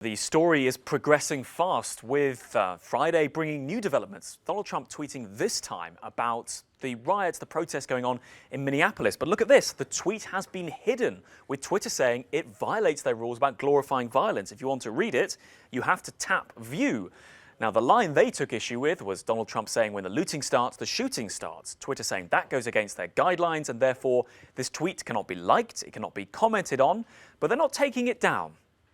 The story is progressing fast, with Friday bringing new developments. Donald Trump tweeting this time about the riots, the protests going on in Minneapolis. But look at this. The tweet has been hidden, with Twitter saying it violates their rules about glorifying violence. If you want to read it, you have to tap view. Now, the line they took issue with was Donald Trump saying when the looting starts, the shooting starts. Twitter saying that goes against their guidelines, and therefore this tweet cannot be liked, it cannot be commented on, but they're not taking it down.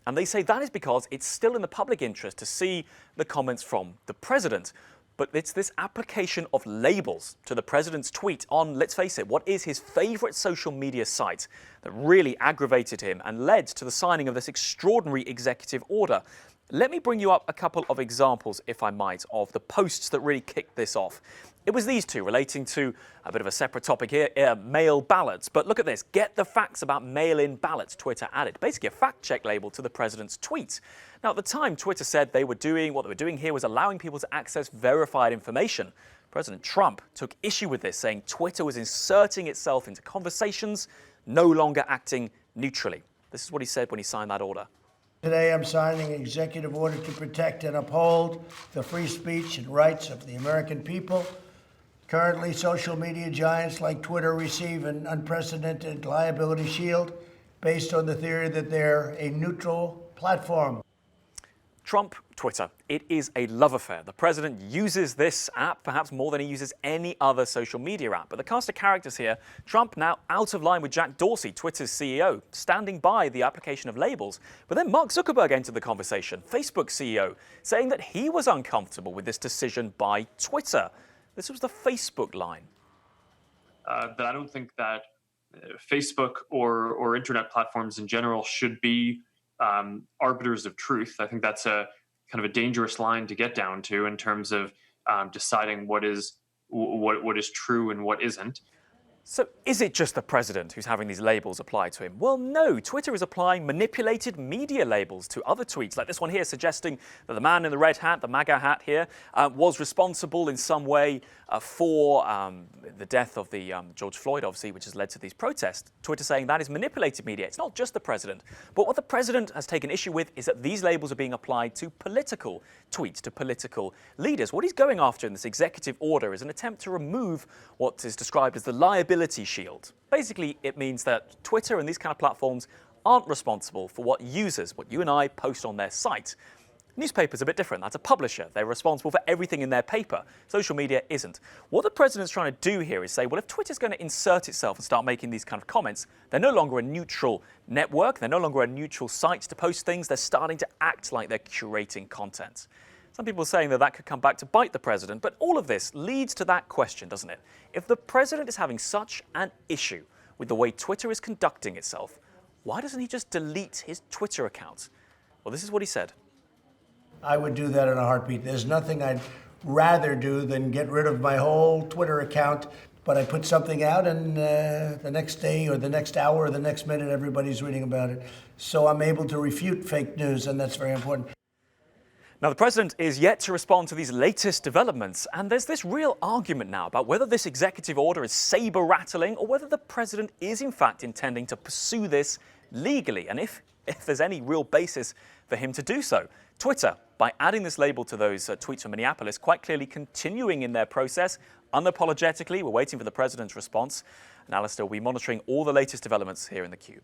And they say that is because it's still in the public interest to see the comments from the president. But it's this application of labels to the president's tweet on, let's face it, what is his favorite social media site that really aggravated him and led to the signing of this extraordinary executive order. Let me bring you up a couple of examples, if I might, of the posts that really kicked this off. It was these two relating to a bit of a separate topic here, mail ballots. But look at this. Get the facts about mail-in ballots, Twitter added. Basically a fact-check label to the president's tweet. Now, at the time, Twitter said what they were doing here was allowing people to access verified information. President Trump took issue with this, saying Twitter was inserting itself into conversations, no longer acting neutrally. This is what he said when he signed that order. Today, I'm signing an executive order to protect and uphold the free speech and rights of the American people. Currently, social media giants like Twitter receive an unprecedented liability shield based on the theory that they're a neutral platform. Trump, Twitter. It is a love affair. The president uses this app perhaps more than he uses any other social media app. But the cast of characters here, Trump now out of line with Jack Dorsey, Twitter's CEO, standing by the application of labels. But then Mark Zuckerberg entered the conversation, Facebook's CEO, saying that he was uncomfortable with this decision by Twitter. This was the Facebook line. That I don't think that Facebook or internet platforms in general should be arbiters of truth. I think that's a kind of a dangerous line to get down to in terms of deciding what is true and what isn't. So is it just the president who's having these labels applied to him? Well, no. Twitter is applying manipulated media labels to other tweets, like this one here suggesting that the man in the red hat, the MAGA hat here, was responsible in some way for the death of the George Floyd, obviously, which has led to these protests. Twitter saying that is manipulated media. It's not just the president. But what the president has taken issue with is that these labels are being applied to political tweets, to political leaders. What he's going after in this executive order is an attempt to remove what is described as the liability shield. Basically, it means that Twitter and these kind of platforms aren't responsible for what users, what you and I post on their site. Newspapers are a bit different. That's a publisher. They're responsible for everything in their paper. Social media isn't. What the president's trying to do here is say, well, if Twitter's going to insert itself and start making these kind of comments, they're no longer a neutral network. They're no longer a neutral site to post things. They're starting to act like they're curating content. Some people are saying that that could come back to bite the president, but all of this leads to that question, doesn't it? If the president is having such an issue with the way Twitter is conducting itself, why doesn't he just delete his Twitter account? Well, this is what he said. I would do that in a heartbeat. There's nothing I'd rather do than get rid of my whole Twitter account, but I put something out and the next day or the next hour or the next minute, everybody's reading about it. So I'm able to refute fake news, and that's very important. Now, the president is yet to respond to these latest developments, and there's this real argument now about whether this executive order is saber-rattling or whether the president is in fact intending to pursue this legally, and if there's any real basis for him to do so. Twitter, by adding this label to those tweets from Minneapolis, quite clearly continuing in their process, unapologetically. We're waiting for the president's response. And Alistair will be monitoring all the latest developments here in theCUBE.